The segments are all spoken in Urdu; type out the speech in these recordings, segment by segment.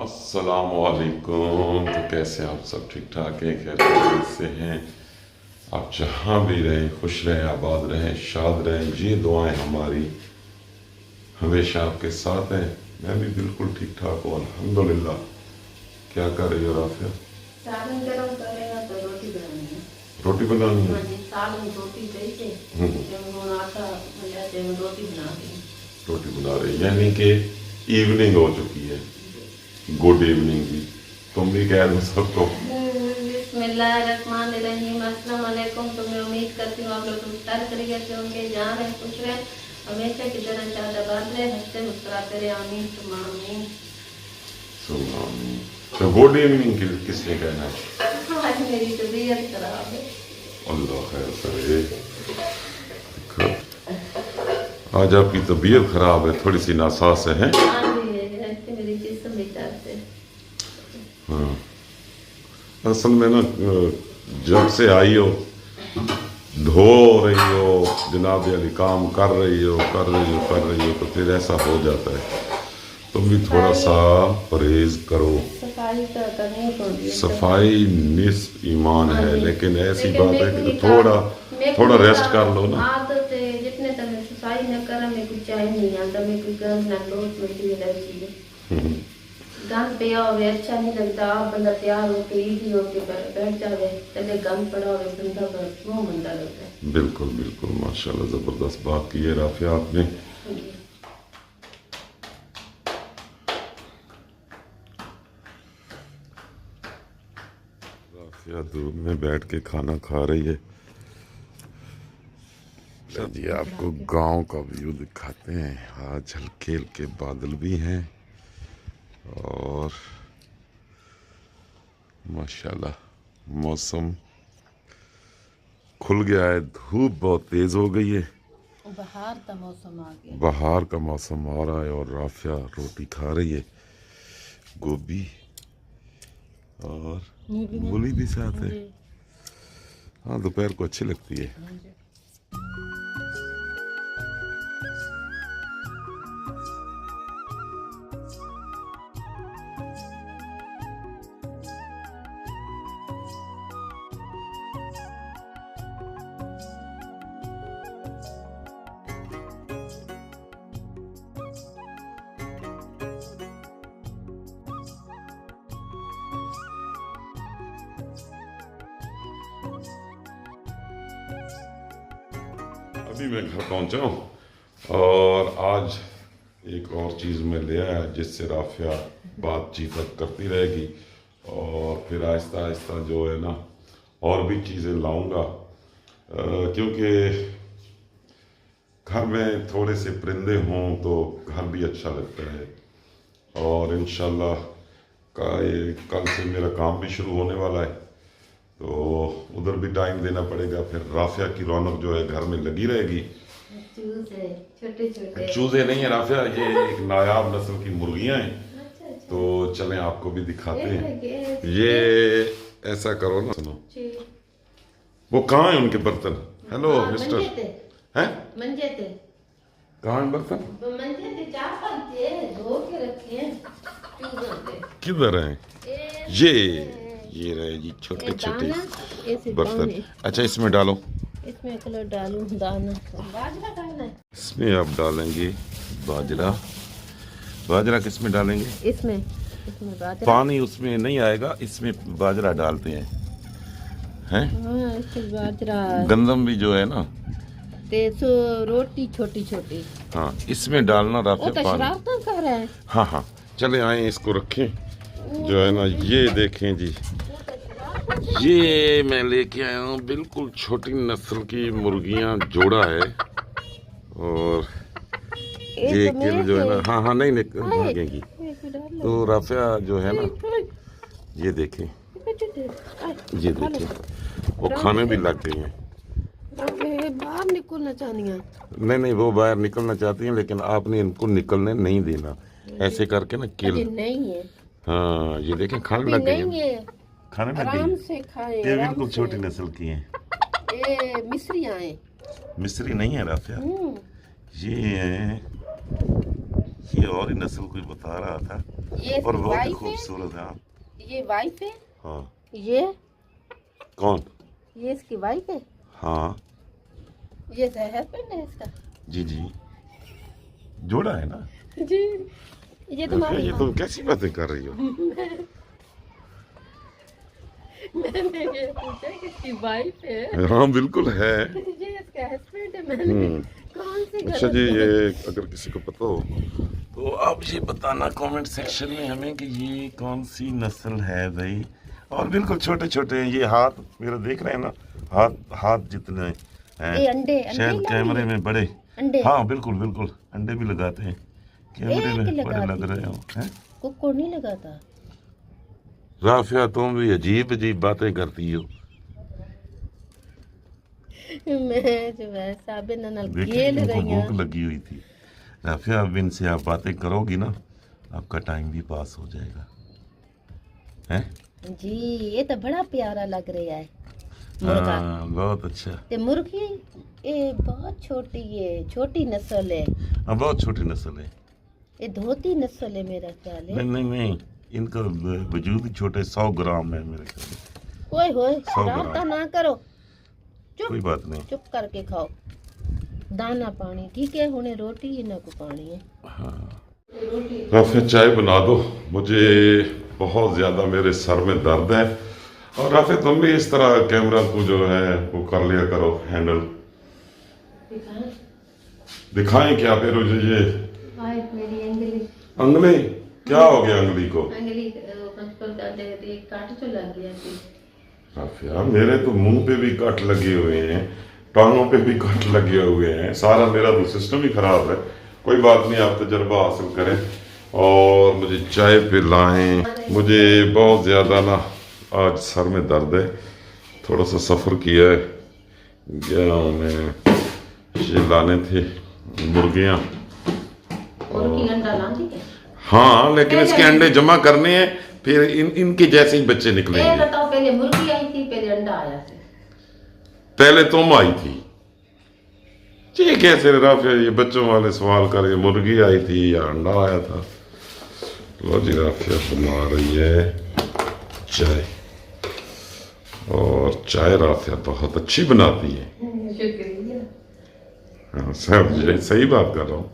السلام علیکم. تو کیسے ہیں آپ؟ سب ٹھیک ٹھاک ہیں، خیر خیریت سے ہیں؟ آپ جہاں بھی رہیں خوش رہیں، آباد رہیں، شاد رہیں. یہ دعائیں ہماری ہمیشہ آپ کے ساتھ ہیں. میں بھی بالکل ٹھیک ٹھاک ہوں الحمدللہ. کیا کر رہی ہو رافعہ؟ سالن گرم کرے گا تو روٹی بنانی ہے. روٹی بنانی ہے؟ سالن روٹی دے کے آٹا ملاتے ہیں، روٹی بنا رہی ہیں. روٹی بنا رہی یعنی کہ ایوننگ ہو چکی ہے. گڈ ایوننگ بھی. تم بھی کہہ دو سب کو. بسم اللہ الرحمن الرحیم. السلام علیکم. تو میں امید کرتی ہوں آپ لوگ افطار کریے کہ ہوں گے، جہاں رہیں خوش رہیں، ہمیشہ کی طرح شاد آباد رہے، ہنستے مسکراتے رہے. آمین ثم آمین. تو گڈ ایوننگ کس نے کہنا ہے؟ آج میری طبیعت خراب ہے. اللہ خیر کرے. آج آپ کی طبیعت خراب ہے، تھوڑی سی ناساز ہے. میری جسم بھی چاہتے. ہاں اصل میں نا جب سے آئی ہو دھو رہی ہو جناب علی، کام کر رہی ہو تو پھر ایسا ہو جاتا ہے. تم بھی تھوڑا سا پرہیز کرو. صفائی تو کرنی پڑتی ہے. صفائی نصف ایمان ہے، لیکن ایسی بات ہے کہ تھوڑا ریسٹ کر لو نا. عادت ہے جتنے تک میں صفائی نہ کرا میں کچھ چاہے نہیں آتا. میں کوئی گند نہ لوٹ مٹی الرجی ہے. گند پیا ہوئے اچھا نہیں لگتا. آپ بندہ تیار ہو کے ایزی ہو کے بیٹھ جاوے، تلے گند پڑا ہوئے بندہ کا منہ مندا لگتا ہے. بالکل بالکل ماشاءاللہ زبردست بات کی ہے رافعہ آپ نے. رافعہ دھوپ میں بیٹھ کے کھانا کھا رہی ہے. جی آپ کو گاؤں کا ویو دکھاتے ہیں. آج ہلکے ہلکے بادل بھی ہیں اور ماشاءاللہ موسم کھل گیا ہے. دھوپ بہت تیز ہو گئی ہے. بہار کا موسم آ گیا. بہار کا موسم آ رہا ہے اور رافعہ روٹی کھا رہی ہے. گوبھی اور مولی بھی ساتھ ہے. ہاں دوپہر کو اچھی لگتی ہے. ابھی میں گھر پہنچا ہوں اور آج ایک اور چیز میں لے آیا جس سے رافعہ بات چیت کرتی رہے گی، اور پھر آہستہ آہستہ جو ہے نا اور بھی چیزیں لاؤں گا، کیونکہ گھر میں تھوڑے سے پرندے ہوں تو گھر بھی اچھا لگتا ہے. اور انشاءاللہ کل سے میرا کام بھی شروع ہونے والا ہے تو ادھر بھی ٹائم دینا پڑے گا. پھر رافعہ کی رونق جو ہے گھر میں لگی رہے گی. چوزے نہیں ہیں رافعہ، یہ ایک نایاب نسل کی مرغیاں ہیں. تو چلیں آپ کو بھی دکھاتے ہیں. یہ ایسا کرو نا، سنو وہ کہاں ہیں ان کے برتن؟ ہیلو مسٹر ہیں منجے تھے. کہاں ہیں برتن؟ منجے تھے، 4-5 تھے، دھو کے رکھے ہیں. کدھر ہیں؟ یہ رہے جی چھوٹے چھوٹے برتن. اچھا اس میں ڈالو. اس میں کلر ڈالوں دانا. باجرہ ڈالنا ہے اس میں. آپ ڈالیں گے باجرہ. باجرہ کس میں ڈالیں گے؟ اس میں باجرہ. پانی اس میں نہیں آئے گا، اس میں باجرہ ڈالتے ہیں. اس میں باجرہ گندم بھی جو ہے نا سو روٹی چھوٹی چھوٹی. ہاں اس میں ڈالنا رافعہ پانی. شرارتاں کر رہے ہیں. ہاں چلیں آئیں اس کو رکھیں. جو ہے نا یہ دیکھیں جی، یہ میں لے کے آیا ہوں بالکل چھوٹی نسل کی مرغیاں جوڑا ہے. اور یہ کل جو ہے نا ہاں نہیں بھاگیں گی. تو رافعہ جو ہے نا یہ دیکھیں وہ کھانے بھی لگ گئی ہیں. باہر نکلنا چاہنی ہیں. نہیں وہ باہر نکلنا چاہتی ہیں، لیکن آپ نے ان کو نکلنے نہیں دینا. ایسے کر کے نا کل. نہیں ہے. ہاں یہ دیکھیں کھانے لگ گئی ہیں. کھانے لگ گئی آرام ہیں. سے کھائیں. یہ بالکل چھوٹی نسل کی ہیں. یہ مصری آئے. مصری نہیں ہے رافعہ، یہ ہیں یہ اور ہی نسل کوئی بتا رہا تھا. یہ اور بہت ہی وائف ہے، خوبصورت ہے. یہ وائف ہے، ہاں. یہ کون؟ یہ اس کی وائف ہے، ہاں یہ ہسبینڈ ہے اس کا. جی جی جوڑا ہے نا. جی یہ تمہاری یہ تم کیسی باتیں کر رہی ہو؟ میں نے یہ پوچھا کہ اس کی وائف ہے، ہاں بالکل ہے. یہ اس کا ہسبینڈ ہے. میں نے کون سی اچھا غلط جی، بات؟ یہ اگر کسی کو پتہ ہو تو آپ یہ بتانا کامنٹ سیکشن میں ہمیں کہ یہ کون سی نسل ہے بھائی. اور بالکل چھوٹے چھوٹے ہیں یہ. ہاتھ میرا دیکھ رہے ہیں نا، ہاتھ جتنے ہیں. یہ انڈے شاید کیمرے میں بڑے. انڈے ہاں بالکل بالکل انڈے بھی لگاتے ہیں کیمرے ایک میں، بڑے لگاتی لگ رہے ہوں. ککڑ نہیں لگاتا. رافعہ تم بھی عجیب عجیب باتیں کرتی ہو. میں جو ہے صابن نال دیکھیں کھیل ان کو رہی بھوک ہوں. لگی ہوئی تھی. رافعہ اب ان سے آپ باتیں کرو گی نا، آپ کا ٹائم بھی پاس ہو جائے گا. ہیں؟ جی یہ تو بڑا پیارا لگ رہا ہے مرغا. ہاں بہت اچھا. تے مرغی یہ بہت چھوٹی ہے، چھوٹی نسل ہے. ہاں بہت چھوٹی نسل ہے. یہ دھوتی نسل ہے میرا خیال ہے. نہیں نہیں نہیں، ان کا وجود ہی چھوٹے 100 گرام ہے میرے خیال میں. اوئے ہوئے 100 رابطہ گرام. نہ کرو، کوئی بات نہیں. چپ کر کے کھاؤ. دانا پانی ٹھیک ہے، ہنے روٹی ہی نہ کو پانی ہے. ہاں رافعہ چائے بنا دو، مجھے بہت زیادہ میرے سر میں درد ہے. اور رافعہ تم بھی اس طرح کیمرہ کو جو ہے وہ کر لیا کرو ہینڈل. دکھائیں کیا پھر یہ میری انگلی انگلی کیا ہو گیا؟ انگلی کو کاٹ تو لگ گیا. رافعہ میرے تو منہ پہ بھی کٹ لگے ہوئے ہیں، ٹانگوں پہ بھی کٹ لگے ہوئے ہیں، سارا میرا تو سسٹم ہی خراب ہے. کوئی بات نہیں، آپ تجربہ حاصل کریں اور مجھے چائے پلائیں. مجھے بہت زیادہ نا آج سر میں درد ہے. تھوڑا سا سفر کیا ہے، گیا ہوں میں. یہ لانے تھے مرغیاں. ہاں لیکن اس کے انڈے جمع کرنے ہیں، پھر ان کے جیسے ہی بچے نکلیں گے. پہلے مرغی آئی تھی، پہلے انڈا آیا تھا. پہلے تم آئی تھی. یہ کیسے رافعہ یہ بچوں والے سوال کر، یہ مرغی آئی تھی یا انڈا آیا تھا؟ لو جی رافعہ بنا رہی ہے چائے، اور چائے رافعہ بہت اچھی بناتی ہے. شکریہ. ہاں صحیح بات کر رہا ہوں،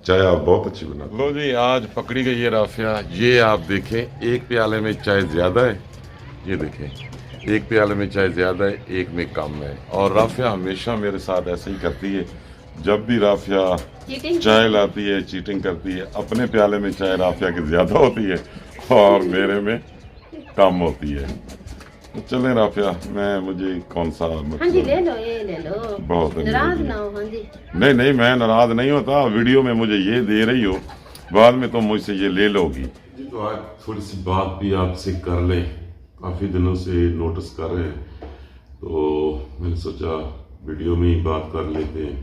چائے آپ بہت اچھی بناتے. لو جی آج پکڑی گئی ہے رافعہ. یہ آپ دیکھیں ایک پیالے میں چائے زیادہ ہے، یہ دیکھیں ایک پیالے میں چائے زیادہ ہے، ایک میں کم ہے. اور رافعہ ہمیشہ میرے ساتھ ایسے ہی کرتی ہے. جب بھی رافعہ چائے لاتی ہے چیٹنگ کرتی ہے. اپنے پیالے میں چائے رافعہ کی زیادہ ہوتی ہے اور میرے میں کم ہوتی ہے. چلیں رافعہ، مجھے کون سا ہاں جی لے لو، یہ لے لو، بہت ہے ناراض نہ ہو. ہاں جی نہیں نہیں میں ناراض نہیں ہوتا. ویڈیو میں مجھے یہ دے رہی ہو، بعد میں تم مجھ سے یہ لے لو گی. تو آج تھوڑی سی بات بھی آپ سے کر لیں، کافی دنوں سے نوٹس کر رہے ہیں تو میں نے سوچا ویڈیو میں ہی بات کر لیتے ہیں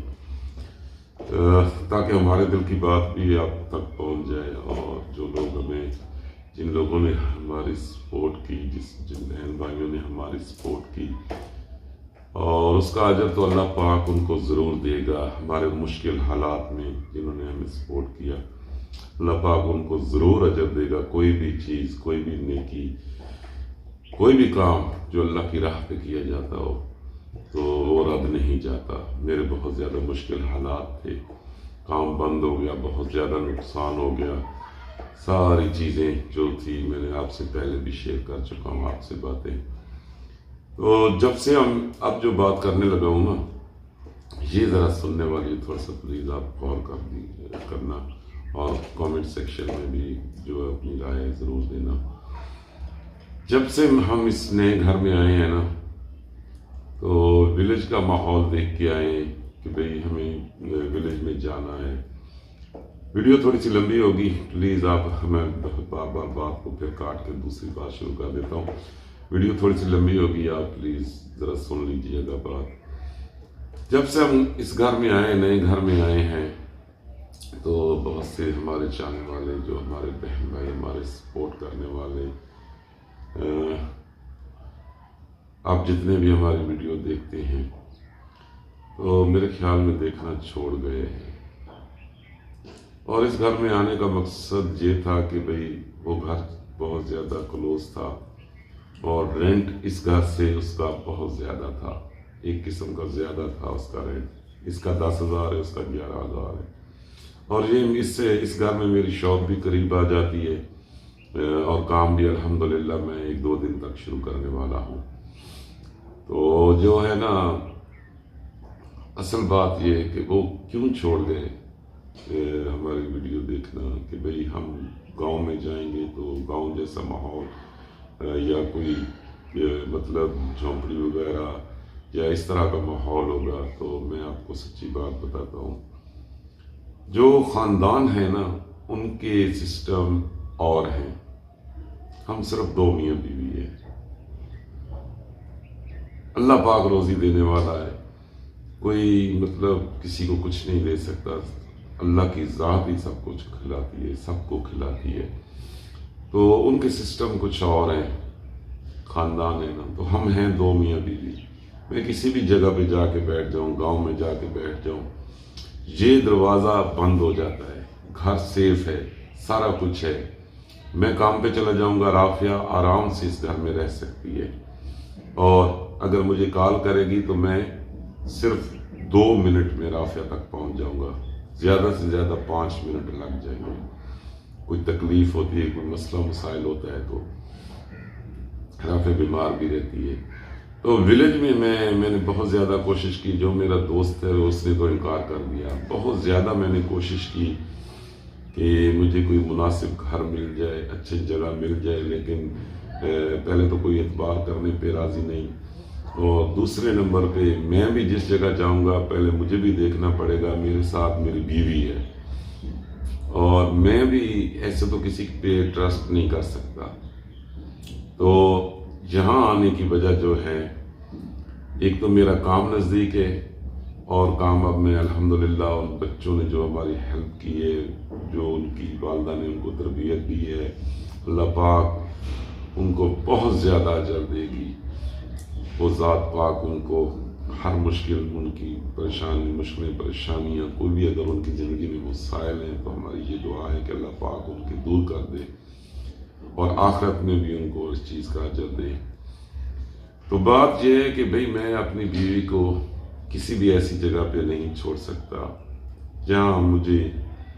تاکہ ہمارے دل کی بات بھی آپ تک پہنچ جائے. اور جو لوگ جن لوگوں نے ہماری سپورٹ کی، جن بہن بھائیوں نے ہماری سپورٹ کی، اور اس کا اجر تو اللہ پاک ان کو ضرور دے گا. ہمارے مشکل حالات میں جنہوں نے ہمیں سپورٹ کیا، اللہ پاک ان کو ضرور اجر دے گا. کوئی بھی چیز، کوئی بھی نیکی، کوئی بھی کام جو اللہ کی راہ پہ کیا جاتا ہو تو وہ رد نہیں جاتا. میرے بہت زیادہ مشکل حالات تھے، کام بند ہو گیا، بہت زیادہ نقصان ہو گیا. ساری چیزیں جو تھی میں نے آپ سے پہلے بھی شیئر کر چکا ہوں آپ سے باتیں. تو جب سے اب جو بات کرنے لگا ہوں نا، یہ ذرا سننے والی تھوڑا سا پلیز آپ غور کرنا اور کامنٹ سیکشن میں بھی جو ہے اپنی رائے ضرور دینا. جب سے ہم اس نئے گھر میں آئے ہیں نا تو ولیج کا ماحول دیکھ کے آئے کہ بھئی ہمیں ولیج میں جانا ہے. ویڈیو تھوڑی سی لمبی ہوگی، پلیز آپ ہمیں بار بار بات کو پھر کاٹ کے دوسری بات شروع کر دیتا ہوں. ویڈیو تھوڑی سی لمبی ہوگی، آپ پلیز ذرا سن لیجیے گا بات. جب سے ہم اس گھر میں آئے، نئے گھر میں آئے ہیں، تو بہت سے ہمارے چاہنے والے، جو ہمارے بہن بھائی، ہمارے سپورٹ کرنے والے، آپ جتنے بھی ہماری ویڈیو دیکھتے ہیں تو میرے خیال میں دیکھنا چھوڑ گئے ہیں. اور اس گھر میں آنے کا مقصد یہ تھا کہ بھئی وہ گھر بہت زیادہ کلوز تھا اور رینٹ اس گھر سے اس کا بہت زیادہ تھا، ایک قسم کا زیادہ تھا اس کا رینٹ، اس کا 10,000 ہے، اس کا 11,000 ہے، اور یہ اس گھر میں میری شاپ بھی قریب آ جاتی ہے اور کام بھی الحمدللہ میں 1-2 دن تک شروع کرنے والا ہوں۔ تو جو ہے نا اصل بات یہ ہے کہ وہ کیوں چھوڑ گئے ہماری ویڈیو دیکھنا، کہ بھئی ہم گاؤں میں جائیں گے تو گاؤں جیسا ماحول یا کوئی مطلب جھونپڑی وغیرہ یا اس طرح کا ماحول ہوگا۔ تو میں آپ کو سچی بات بتاتا ہوں، جو خاندان ہے نا ان کے سسٹم اور ہیں، ہم صرف 2 میاں بیوی ہیں، اللہ پاک روزی دینے والا ہے، کوئی مطلب کسی کو کچھ نہیں دے سکتا، اللہ کی ذات ہی سب کچھ کھلاتی ہے، سب کو کھلاتی ہے۔ تو ان کے سسٹم کچھ اور ہیں، خاندان ہے نا، تو ہم ہیں 2 میاں بیوی۔ میں کسی بھی جگہ پہ جا کے بیٹھ جاؤں، گاؤں میں جا کے بیٹھ جاؤں، یہ دروازہ بند ہو جاتا ہے، گھر سیف ہے، سارا کچھ ہے، میں کام پہ چلا جاؤں گا، رافیہ آرام سے اس گھر میں رہ سکتی ہے، اور اگر مجھے کال کرے گی تو میں صرف 2 منٹ میں رافیہ تک پہنچ جاؤں گا، زیادہ سے زیادہ 5 منٹ لگ جائیں گے۔ کوئی تکلیف ہوتی ہے، کوئی مسئلہ مسائل ہوتا ہے تو رافیہ بیمار بھی رہتی ہے۔ تو ولیج میں میں نے بہت زیادہ کوشش کی، جو میرا دوست ہے اس نے تو انکار کر دیا، بہت زیادہ میں نے کوشش کی کہ مجھے کوئی مناسب گھر مل جائے، اچھی جگہ مل جائے، لیکن پہلے تو کوئی اعتبار کرنے پہ راضی نہیں، اور دوسرے نمبر پہ میں بھی جس جگہ جاؤں گا پہلے مجھے بھی دیکھنا پڑے گا میرے ساتھ میری بیوی ہے، اور میں بھی ایسے تو کسی پہ ٹرسٹ نہیں کر سکتا۔ تو یہاں آنے کی وجہ جو ہے، ایک تو میرا کام نزدیک ہے، اور کام اب میں الحمدللہ ان بچوں نے جو ہماری ہیلپ کی ہے، جو ان کی والدہ نے ان کو تربیت دی ہے، اللہ پاک ان کو بہت زیادہ اجر دے گی، وہ ذات پاک ان کو ہر مشکل، ان کی پریشانیاں کوئی بھی اگر ان کی زندگی میں مسائل ہیں تو ہماری یہ دعا ہے کہ اللہ پاک ان کی دور کر دے، اور آخرت میں بھی ان کو اس چیز کا اجر دے۔ تو بات یہ ہے کہ بھئی میں اپنی بیوی کو کسی بھی ایسی جگہ پہ نہیں چھوڑ سکتا جہاں مجھے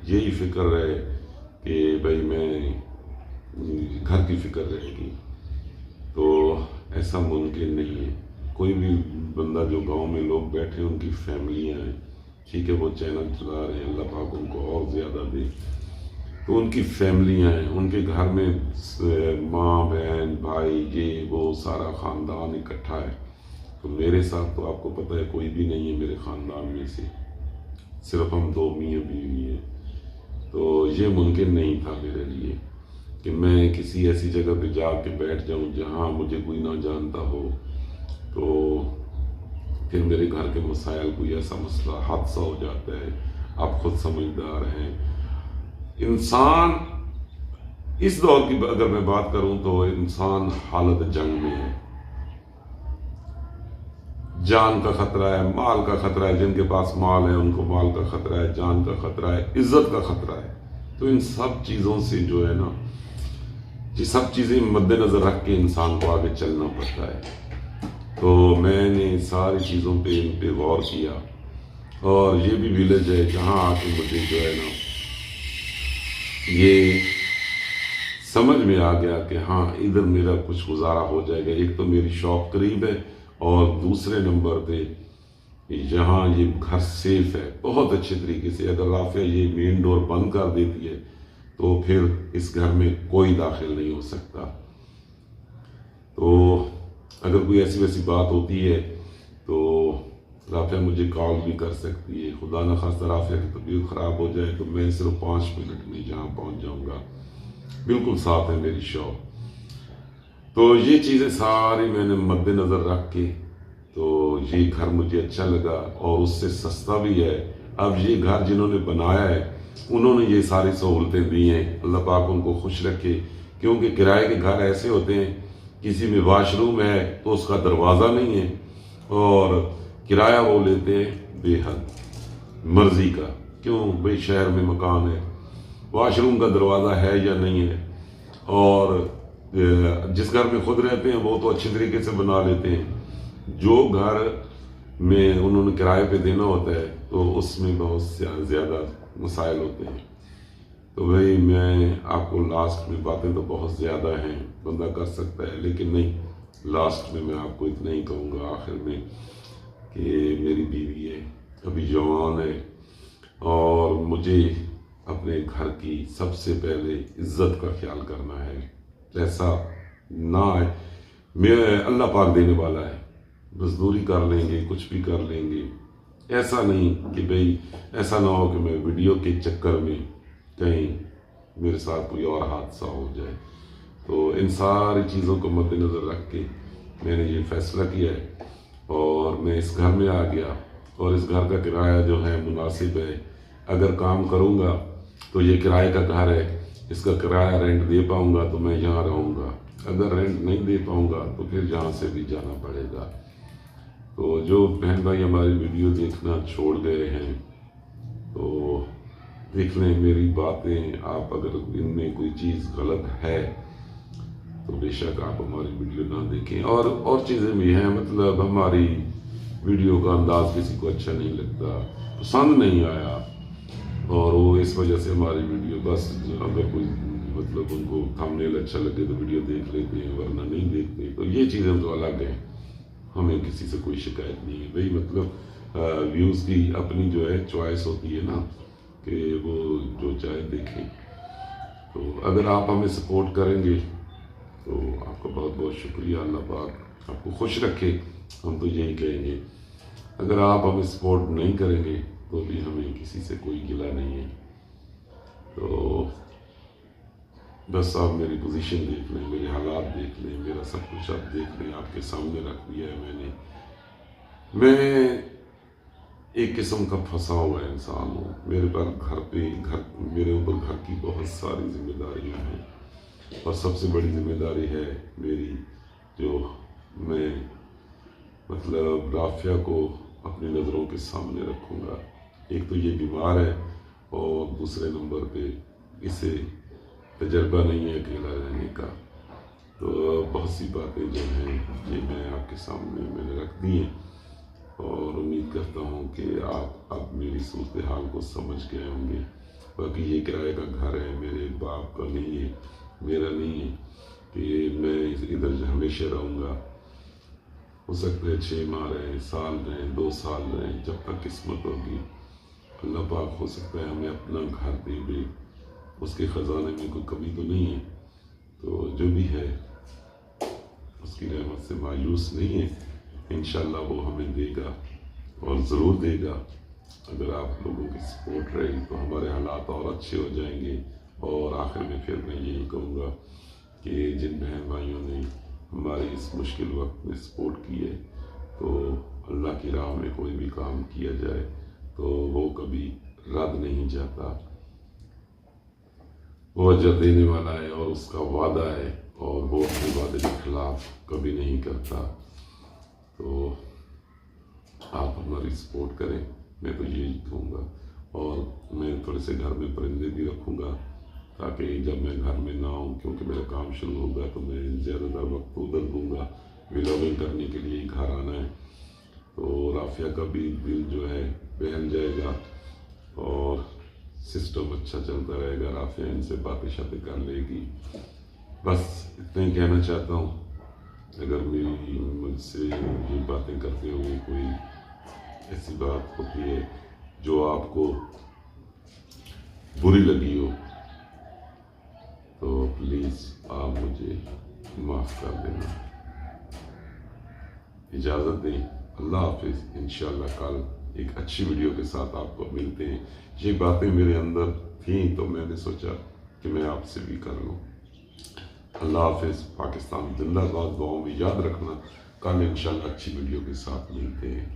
یہی فکر رہے کہ بھئی میں گھر کی فکر رہے گی، تو ایسا ممکن نہیں ہے۔ کوئی بھی بندہ جو گاؤں میں لوگ بیٹھے ان کی فیملیاں ہیں، ٹھیک ہے، وہ چینل چلا رہے ہیں، اللہ پاک ان کو اور زیادہ دے، تو ان کی فیملیاں ہیں، ان کے گھر میں ماں بہن بھائی یہ وہ سارا خاندان اکٹھا ہے۔ تو میرے ساتھ تو آپ کو پتہ ہے کوئی بھی نہیں ہے میرے خاندان میں سے، صرف ہم 2 میاں بیوی ہیں، تو یہ ممکن نہیں تھا میرے لیے کہ میں کسی ایسی جگہ پہ جا کے بیٹھ جاؤں جہاں مجھے کوئی نہ جانتا ہو، تو پھر میرے گھر کے مسائل کوئی ایسا مسئلہ حادثہ ہو جاتا ہے، آپ خود سمجھدار ہیں۔ انسان اس دور کی اگر میں بات کروں تو انسان حالت جنگ میں ہے، جان کا خطرہ ہے، مال کا خطرہ ہے، جن کے پاس مال ہے ان کو مال کا خطرہ ہے، جان کا خطرہ ہے، عزت کا خطرہ ہے۔ تو ان سب چیزوں سے جو ہے نا، یہ سب چیزیں مد نظر رکھ کے انسان کو آگے چلنا پڑتا ہے۔ تو میں نے ساری چیزوں پہ ان پہ غور کیا، اور یہ بھی ویلیج ہے جہاں آ کے مجھے جو ہے نا یہ سمجھ میں آ گیا کہ ہاں ادھر میرا کچھ گزارا ہو جائے گا۔ ایک تو میری شاپ قریب ہے، اور دوسرے نمبر پہ یہاں یہ گھر سیف ہے بہت اچھے طریقے سے۔ اگر رافیہ یہ مین ڈور بند کر دیتی ہے تو پھر اس گھر میں کوئی داخل نہیں ہو سکتا۔ تو اگر کوئی ایسی ویسی بات ہوتی ہے تو رافیہ مجھے کال بھی کر سکتی ہے، خدا نہ خواستہ رافیہ کی طبیعت خراب ہو جائے تو میں صرف 5 منٹ میں جہاں پہنچ جاؤں گا، بالکل ساتھ ہے میری شاپ۔ تو یہ چیزیں ساری میں نے مد نظر رکھ کے، تو یہ گھر مجھے اچھا لگا، اور اس سے سستا بھی ہے۔ اب یہ گھر جنہوں نے بنایا ہے انہوں نے یہ ساری سہولتیں دی ہیں، اللہ پاک ان کو خوش رکھے، کیونکہ کرائے کے گھر ایسے ہوتے ہیں کسی میں واش روم ہے تو اس کا دروازہ نہیں ہے، اور کرایہ وہ لیتے ہیں بے حد مرضی کا، کیوں بھئی شہر میں مکان ہے واش روم کا دروازہ ہے یا نہیں ہے. اور جس گھر میں خود رہتے ہیں وہ تو اچھے طریقے سے بنا لیتے ہیں. جو گھر میں انہوں نے کرائے پہ دینا ہوتا ہے تو اس میں بہت زیادہ مسائل ہوتے ہیں. تو بھائی میں آپ کو لاسٹ میں باتیں تو بہت زیادہ ہیں, بندہ کر سکتا ہے, لیکن نہیں, لاسٹ میں آپ کو اتنا ہی کہوں گا آخر میں کہ میری بیوی ہے, ابھی جوان ہے, اور مجھے اپنے گھر کی سب سے پہلے عزت کا خیال کرنا ہے. ایسا نہ ہے, میں اللہ پاک دینے والا ہے, مزدوری کر لیں گے, کچھ بھی کر لیں گے. ایسا نہیں کہ بھئی ایسا نہ ہو کہ میں ویڈیو کے چکر میں کہیں میرے ساتھ کوئی اور حادثہ ہو جائے. تو ان ساری چیزوں کو مد نظر رکھ کے میں نے یہ فیصلہ کیا ہے, اور میں اس گھر میں آ گیا, اور اس گھر کا کرایہ جو ہے مناسب ہے. اگر کام کروں گا تو یہ کرائے کا گھر ہے, اس کا کرایہ رینٹ دے پاؤں گا تو میں یہاں رہوں گا, اگر رینٹ نہیں دے پاؤں گا تو پھر جہاں سے بھی جانا پڑے گا. تو جو بہن بھائی ہماری ویڈیو دیکھنا چھوڑ گئے ہیں تو دیکھ لیں میری باتیں, آپ اگر ان میں کوئی چیز غلط ہے تو بے شک آپ ہماری ویڈیو نہ دیکھیں. اور چیزیں بھی ہیں, مطلب ہماری ویڈیو کا انداز کسی کو اچھا نہیں لگتا, پسند نہیں آیا, اور وہ اس وجہ سے ہماری ویڈیو بس اگر کوئی مطلب ان کو تھمبنیل اچھا لگے تو ویڈیو دیکھ لیتے ہیں, ورنہ نہیں دیکھتے. تو یہ چیزیں تو الگ ہیں, ہمیں کسی سے کوئی شکایت نہیں ہے بھئی. مطلب ویوز کی اپنی جو ہے چوائس ہوتی ہے نا, کہ وہ جو چاہے دیکھیں. تو اگر آپ ہمیں سپورٹ کریں گے تو آپ کا بہت بہت شکریہ. اللہ پاک آپ کو خوش رکھے, ہم تو یہی کہیں گے. اگر آپ ہمیں سپورٹ نہیں کریں گے تو بھی ہمیں کسی سے کوئی گلہ نہیں ہے. تو بس آپ میری پوزیشن دیکھ لیں, میرے حالات دیکھ لیں, میرا سب کچھ آپ دیکھ لیں, آپ کے سامنے رکھ دیا ہے میں نے. میں ایک قسم کا پھنسا ہوا انسان ہوں. میرے پاس میرے اوپر گھر کی بہت ساری ذمہ داریاں ہیں, اور سب سے بڑی ذمہ داری ہے میری, جو میں مطلب رافیہ کو اپنی نظروں کے سامنے رکھوں گا. ایک تو یہ بیمار ہے, اور دوسرے نمبر پہ اسے تجربہ نہیں ہے اکیلا رہنے کا. تو بہت سی باتیں جو ہیں یہ میں آپ کے سامنے میں نے رکھ دی ہیں, اور امید کرتا ہوں کہ آپ اب میری صورتحال کو سمجھ گئے ہوں گے. باقی یہ کرائے کا گھر ہے, میرے باپ کا نہیں ہے, میرا نہیں ہے کہ میں ادھر ہمیشہ رہوں گا. ہو سکتا ہے 6 ماہ رہیں, سال رہیں, 2 سال رہیں, جب تک قسمت ہوگی. اللہ پاک ہو سکتا ہے ہمیں اپنا گھر دے دے, اس کے خزانے میں کوئی کمی تو نہیں ہے. تو جو بھی ہے اس کی رحمت سے مایوس نہیں ہے, انشاءاللہ وہ ہمیں دے گا, اور ضرور دے گا. اگر آپ لوگوں کی سپورٹ رہی تو ہمارے حالات اور اچھے ہو جائیں گے. اور آخر میں پھر میں یہی کہوں گا کہ جن بہن بھائیوں نے ہماری اس مشکل وقت میں سپورٹ کی ہے, تو اللہ کی راہ میں کوئی بھی کام کیا جائے تو وہ کبھی رد نہیں جاتا. وہ اجر دینے والا ہے, اور اس کا وعدہ ہے, اور وہ اپنے وعدے کے خلاف کبھی نہیں کرتا. تو آپ ہماری سپورٹ کریں, میں تو یہی کہوں گا. اور میں تھوڑے سے گھر میں پرندے بھی رکھوں گا, تاکہ جب میں گھر میں نہ ہوں, کیونکہ میرا کام شروع ہوگا تو میں زیادہ تر وقت ادھر دوں گا. ولاگنگ کرنے کے لیے گھر آنا ہے, تو رافیہ کا بھی دل جو ہے بہل جائے گا, اور سسٹم اچھا چلتا رہے گا. رافیہ ان سے باتیں شاتیں کر لے گی. بس اتنا ہی کہنا چاہتا ہوں. اگر مجھ سے یہ باتیں کرتے ہوئے کوئی ایسی بات ہوتی ہے جو آپ کو بری لگی ہو تو پلیز آپ مجھے معاف کر دینا. اجازت دیں, اللہ حافظ. انشاءاللہ کل ایک اچھی ویڈیو کے ساتھ آپ کو ملتے ہیں. یہ باتیں میرے اندر تھیں تو میں نے سوچا کہ میں آپ سے بھی کر لوں. اللہ حافظ. پاکستان زندہ باد. دعاؤں میں یاد رکھنا. کل انشاءاللہ اچھی ویڈیو کے ساتھ ملتے ہیں.